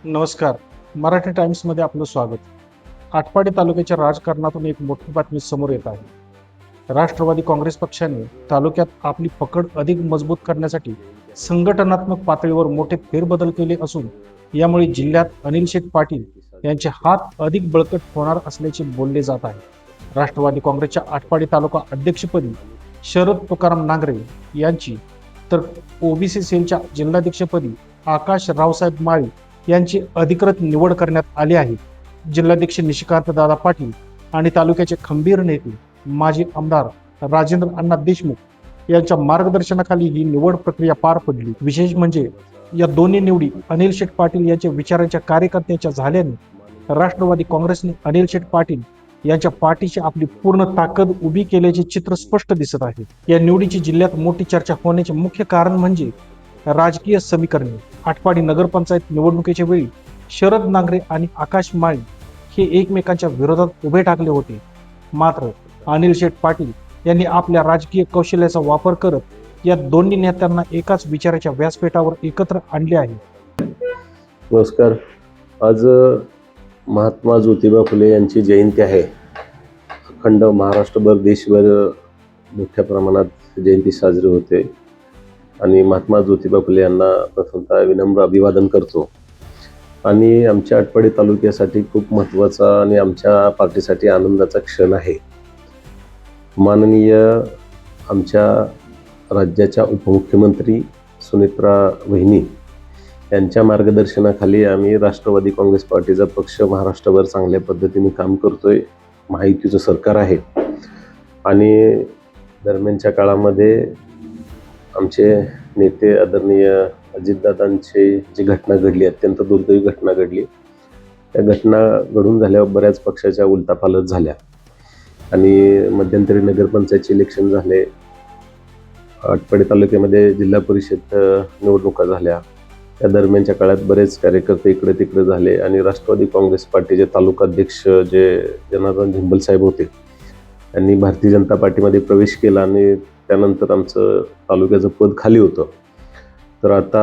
नमस्कार. मराठी टाइम्समध्ये आपलं स्वागत. आटपाडी तालुक्याच्या राजकारणातून एक मोठी बातमी समोर येत आहे. राष्ट्रवादी काँग्रेस पक्षाने तालुक्यात आपली पकड अधिक मजबूत करण्यासाठी संघटनात्मक पातळीवर मोठे फेरबदल केले असून यामुळे जिल्ह्यात अनिल शेठ पाटील यांचे हात अधिक बळकट होणार असल्याचे बोलले जात आहे. राष्ट्रवादी काँग्रेसच्या आटपाडी तालुका अध्यक्षपदी शरद तुकाराम नांगरे यांची तर ओबीसी सेलच्या जिल्हाध्यक्षपदी आकाश रावसाहेब माळी यांची अधिकृत निवड करण्यात आली आहे. जिल्हाध्यक्ष निशिकांत दादा पाटील आणि तालुक्याचे खंबीर नेते माजी आमदार राजेंद्र अण्णा देशमुख यांच्या मार्गदर्शनाखाली ही निवड प्रक्रिया पार पडली. विशेष म्हणजे या दोन्ही निवडी अनिल शेठ पाटील यांच्या विचारांच्या कार्यकर्त्यांच्या झाल्याने राष्ट्रवादी काँग्रेसने अनिल शेठ पाटील यांच्या पाठीशी आपली पूर्ण ताकद उभी केल्याचे चित्र स्पष्ट दिसत आहे. या निवडीची जिल्ह्यात मोठी चर्चा होण्याचे मुख्य कारण म्हणजे राजकीय समीकरणे. आटपाडी नगरपंचायत निवडणुकीच्या वेळी शरद नांगरे आणि आकाश माळी हे एकमेकांच्या विरोधात उभे ठाकले होते. मात्र अनिल शेठ पाटील यांनी आपल्या राजकीय कौशल्याचा वापर करत या दोन्ही नेत्यांना एकाच विचाराच्या व्यासपीठावर एकत्र आणले आहे. नमस्कार. आज महात्मा ज्योतिबा फुले यांची जयंती आहे. अखंड महाराष्ट्रभर देशभर मोठ्या प्रमाणात जयंती साजरी होते आणि महात्मा ज्योतिबा फुले यांना प्रथमतः विनम्र अभिवादन करतो. आणि आमच्या आटपाडी तालुक्यासाठी खूप महत्त्वाचा आणि आमच्या पार्टीसाठी आनंदाचा क्षण आहे. माननीय आमच्या राज्याच्या उपमुख्यमंत्री सुनेत्रा वहिनी यांच्या मार्गदर्शनाखाली आम्ही राष्ट्रवादी काँग्रेस पार्टीचा पक्ष महाराष्ट्रभर चांगल्या पद्धतीने काम करतोय. महायुतीचं सरकार आहे आणि दरम्यानच्या काळामध्ये आमचे नेते आदरणीय अजितदादांची जी घटना घडली, अत्यंत दुर्दैवी घटना घडली, त्या घटना घडून झाल्यावर बऱ्याच पक्षाच्या उलथापालथ झाल्या आणि मध्यंतरी नगरपंचायतचे इलेक्शन झाले. आटपाडी तालुक्यामध्ये जिल्हा परिषद निवडणुका झाल्या. त्या दरम्यानच्या काळात बरेच कार्यकर्ते इकडे तिकडे झाले आणि राष्ट्रवादी काँग्रेस पार्टीचे तालुका अध्यक्ष जे जनार्दन झिंबल साहेब होते त्यांनी भारतीय जनता पार्टीमध्ये प्रवेश केला आणि त्यानंतर आमचं तालुक्याचं पद खाली होतं. तर आता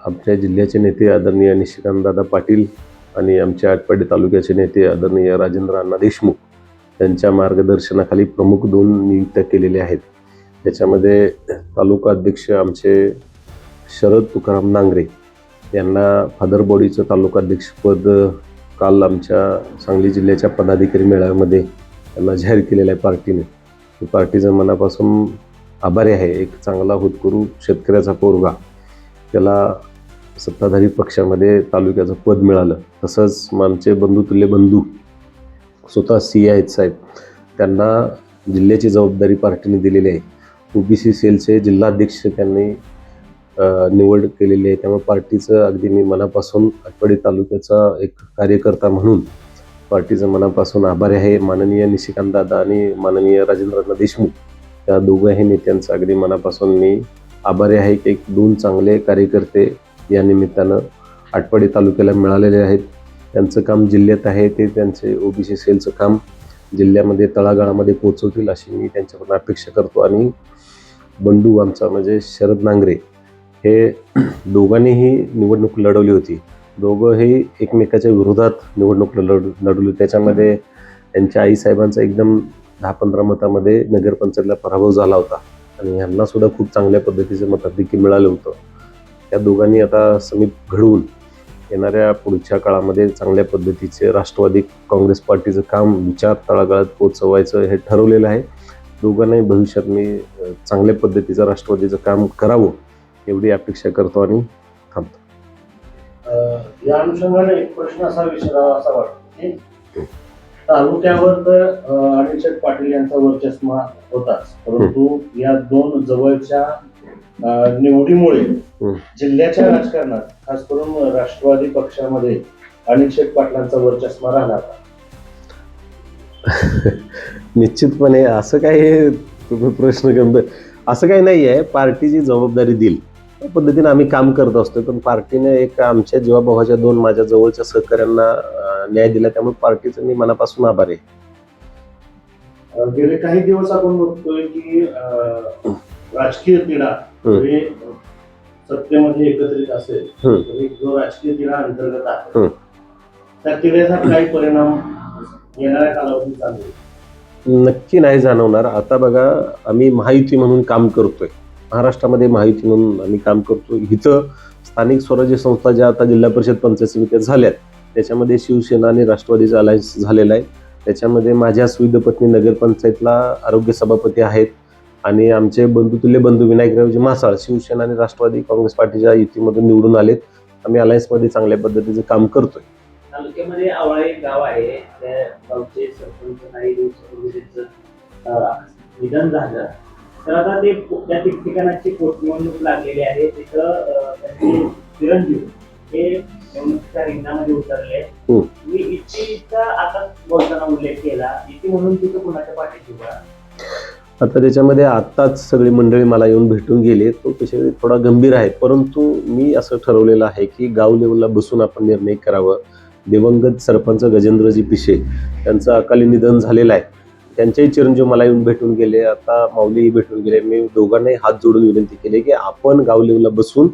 आमच्या जिल्ह्याचे नेते आदरणीय निशिकांत दादा पाटील आणि आमच्या आटपाडी तालुक्याचे नेते आदरणीय राजेंद्र अण्णा देशमुख यांच्या मार्गदर्शनाखाली प्रमुख 2 नियुक्त्या केलेल्या आहेत. त्याच्यामध्ये तालुका अध्यक्ष आमचे शरद तुकाराम नांगरे यांना फादर बॉडीचं तालुका अध्यक्षपद काल आमच्या सांगली जिल्ह्याच्या पदाधिकारी मेळाव्यामध्ये त्यांना जाहीर केलेलं आहे पार्टीने. पार्टीचं मनापासून आभारी आहे. एक चांगला होतकरू शेतकऱ्याचा पोरगा त्याला सत्ताधारी पक्षामध्ये तालुक्याचं पद मिळालं. तसंच आमचे बंधुतुल्य बंधू स्वतः CA आहेत साहेब, त्यांना जिल्ह्याची जबाबदारी पार्टीने दिलेली आहे. ओबीसी सेलचे जिल्हाध्यक्ष त्यांनी निवड केलेली आहे. त्यामुळे पार्टीचं अगदी मी मनापासून आटपाडी तालुक्याचा एक कार्यकर्ता म्हणून पार्टीचं मनापासून आभारी आहे. माननीय निशिकांत दादा आणि माननीय राजेंद्र देशमुख या दोघंही नेत्यांचं अगदी मनापासून मी आभारी आहे की 2 चांगले कार्यकर्ते या निमित्तानं आटपाडी तालुक्याला मिळालेले आहेत. त्यांचं काम जिल्ह्यात आहे, ते त्यांचे ओबीसी सेलचं काम जिल्ह्यामध्ये तळागाळामध्ये पोहोचवतील अशी मी त्यांच्याकडून अपेक्षा करतो. आणि बंडू आमचा म्हणजे शरद नांगरे हे दोघांनीही निवडणूक लढवली होती. दोघंही एकमेकाच्या विरोधात निवडणूक लढवली. त्याच्यामध्ये त्यांच्या आईसाहेबांचा एकदम 10-15 मतामध्ये नगरपंचायतला पराभव झाला होता आणि यांना सुद्धा खूप चांगल्या पद्धतीचं मताधिक्य मिळालं होतं. या दोघांनी आता समीप घडवून येणाऱ्या पुढच्या काळामध्ये चांगल्या पद्धतीचे राष्ट्रवादी काँग्रेस पार्टीचं काम विचार तळागाळात पोहोचवायचं हे ठरवलेलं आहे. दोघांनाही भविष्यात मी चांगल्या पद्धतीचं राष्ट्रवादीचं काम करावं एवढी अपेक्षा करतो आणि थांबतो. या अनुषंगाने एक प्रश्न असा विचारावा असा वाटतो की तालुक्यावर तर अनिल शेठ पाटील यांचा वर्चस्व होताच, परंतु या 2 जवळच्या निवडीमुळे जिल्ह्याच्या राजकारणात खास करून राष्ट्रवादी पक्षामध्ये अनिल शेठ पाटलांचा वर्चस्व राहणार. निश्चितपणे असं काही तुम्ही प्रश्न गंभीर असं काही नाही आहे. पार्टीची जबाबदारी देईल त्या पद्धतीने आम्ही काम करत असतो. पण पार्टीने एक आमच्या जीवाभावाच्या 2 माझ्या जवळच्या सहकाऱ्यांना न्याय दिला, त्यामुळे पार्टीचं मी मनापासून आभारी आहे. गेले काही दिवस आपण बघतोय की राजकीय तिढा सत्तेमध्ये एकत्रित असेल हम्म. तर एक जो राजकीय तिढा अंतर्गत आहे हम्म. त्या तिढ्याचा काही परिणाम येणाऱ्या कालावधीत चालू नक्की नाही जाणवणार. आता बघा, आम्ही महायुती म्हणून काम करतोय, महाराष्ट्रामध्ये महायुती म्हणून आम्ही काम करतोय. इथं स्थानिक स्वराज्य संस्था ज्या आता जिल्हा परिषद पंचायत समित्या झाल्यात त्याच्यामध्ये शिवसेना आणि राष्ट्रवादीचा अलायन्स झालेला आहे. त्याच्यामध्ये माझ्या सुविध पत्नी नगरपंचायतला आरोग्य सभापती आहेत आणि आमचे बंधुतुल्य बंधू विनायकरावजी मासाळ शिवसेना आणि राष्ट्रवादी काँग्रेस पार्टीच्या युतीमधून निवडून आलेत. आम्ही अलायन्समध्ये चांगल्या पद्धतीचं काम करतोय. तालुक्यामध्ये आवळा एक गाव आहे, त्या गावचे सरपंच काही दिवसापूर्वी त्यांचं निधन झालं. तर आता ते त्या ठिकठिकाणाची पोटनिवडणूक लागलेली आहे. तिथं त्यांचे चिरंजीव हे निवडणुकीच्या रिंगणामध्ये उतरले. मी इच्छेचा आता बोलताना उल्लेख केला, इथे म्हणून तिथं कुणाच्या पाठीशी उभा? आता त्याच्यामध्ये आत्ताच सगळी मंडळी मला येऊन भेटून गेले. तो विषय थोडा गंभीर आहे, परंतु मी असं ठरवलेलं आहे की गाव लेवलला बसून आपण निर्णय करावं. दिवंगत सरपंच गजेंद्रजी पिशे त्यांचं अकाली निधन झालेलं आहे. त्यांचेही चिरंजीव मला येऊन भेटून गेले. आता माऊलीही भेटून गेले. मी दोघांनाही हात जोडून विनंती केली की आपण गाव लेवलला बसून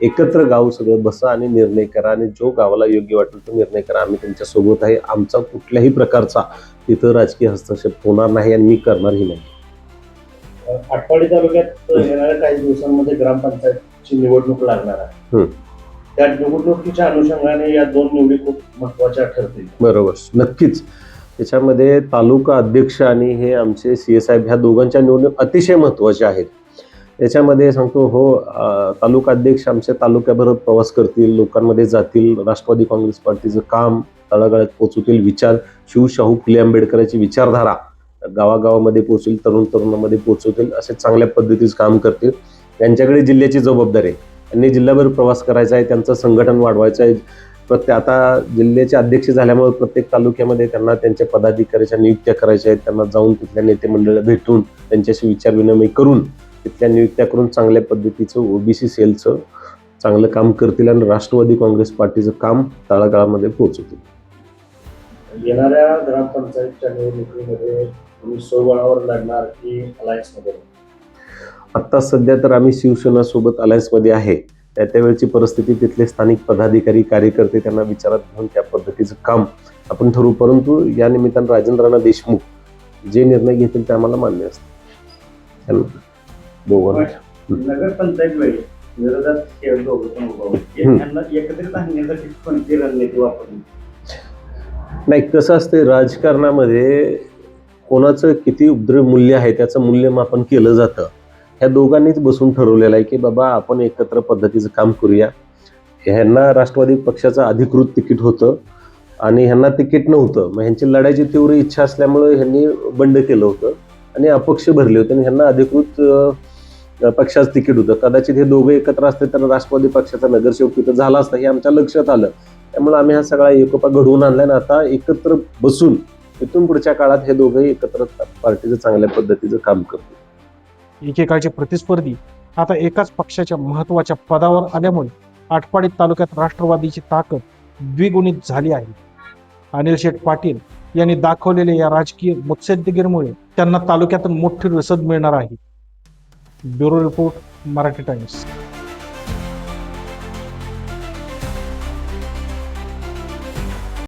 एकत्र गाव सगळं बसा आणि निर्णय करा आणि जो गावाला योग्य वाटेल तो निर्णय करा. आम्ही त्यांच्या सोबत आहे. आमचा कुठल्याही प्रकारचा तिथं राजकीय हस्तक्षेप होणार नाही आणि मी करणारही नाही. आटपाडी तालुक्यात येणाऱ्या काही दिवसांमध्ये ग्रामपंचायतची निवडणूक लागणार आहे. त्या निवडणुकीच्या अनुषंगाने या दोन निवडी खूप महत्वाच्या ठरतील. बरोबर, नक्कीच. त्याच्यामध्ये तालुका अध्यक्ष आणि हे आमचे CS साहेब ह्या दोघांच्या निवडणूक अतिशय महत्त्वाच्या आहेत. त्याच्यामध्ये सांगतो तालुका अध्यक्ष आमच्या तालुक्याबरोबर प्रवास करतील, लोकांमध्ये जातील, राष्ट्रवादी काँग्रेस पार्टीचं काम तळागाळात पोहोचवतील, विचार शाहू फुले आंबेडकरांची विचारधारा गावागावामध्ये पोहोचेल, तरुणांमध्ये पोहोचवतील, असे चांगल्या पद्धतीचं काम करतील. त्यांच्याकडे जिल्ह्याची जबाबदारी आहे. त्यांनी जिल्हाभर प्रवास करायचा आहे, त्यांचं संघटन वाढवायचं आहे. आता जिल्ह्याचे अध्यक्ष झाल्यामुळे प्रत्येक तालुक्यामध्ये त्यांना त्यांच्या पदाधिकाऱ्याच्या नियुक्त्या करायच्या आहेत. त्यांना जाऊन तिथल्या नेते मंडळाला भेटून त्यांच्याशी विचार विनिमय करून तिथल्या नियुक्त्या करून चांगल्या पद्धतीचं OBC सेलचं चांगलं काम करतील आणि राष्ट्रवादी काँग्रेस पार्टीचं काम तळागाळामध्ये पोहोचवतील. येणाऱ्या ग्रामपंचायतच्या निवडणुकीमध्ये तुम्ही स्वबळावर लढणार की अलायन्समध्ये? आत्ता सध्या तर आम्ही शिवसेना सोबत अलायन्समध्ये आहे. त्यावेळची परिस्थिती, तिथले स्थानिक पदाधिकारी कार्यकर्ते त्यांना विचारात घेऊन त्या पद्धतीचं काम आपण ठरवू. परंतु या निमित्तानं राजेंद्र देशमुख जे निर्णय घेतील ते आम्हाला मान्य असतील. नगरपंचायत वेळी विरोधात दोघं पण उभा होते. त्यांना एकत्रित आणण्यासाठी कोणती रणनीती वापरली? नाही, कसं असते राजकारणामध्ये कोणाचं किती उपद्रव मूल्य आहे त्याचं मूल्यमापन केलं जातं. ह्या दोघांनीच बसून ठरवलेलं आहे की बाबा आपण एकत्र पद्धतीचं काम करूया. ह्यांना राष्ट्रवादी पक्षाचं अधिकृत तिकीट होतं आणि ह्यांना तिकीट नव्हतं. मग ह्यांची लढायची तीव्र इच्छा असल्यामुळे ह्यांनी बंड केलं होतं आणि अपक्ष भरले होते आणि ह्यांना अधिकृत पक्षाचं तिकीट होतं. कदाचित हे दोघं एकत्र असते तर राष्ट्रवादी पक्षाचा नगरसेवक तिथं झाला असता हे आमच्या लक्षात आलं. त्यामुळे आम्ही हा सगळा एकोपा घडवून आणला आणि आता एकत्र बसून इथून पुढच्या काळात हे दोघंही एकत्र पार्टीचं चांगल्या पद्धतीचं काम करतो. एकेकाळचे प्रतिस्पर्धी आता एकाच पक्षाच्या महत्वाच्या पदावर आल्यामुळे आटपाडी तालुक्यात राष्ट्रवादीची ताकद द्विगुणित झाली आहे. अनिल शेठ पाटील यांनी दाखवलेल्या या राजकीय मुत्सद्देगिरीमुळे त्यांना तालुक्यातून मोठी रसद मिळणार आहे. Bureau report, Marathi times.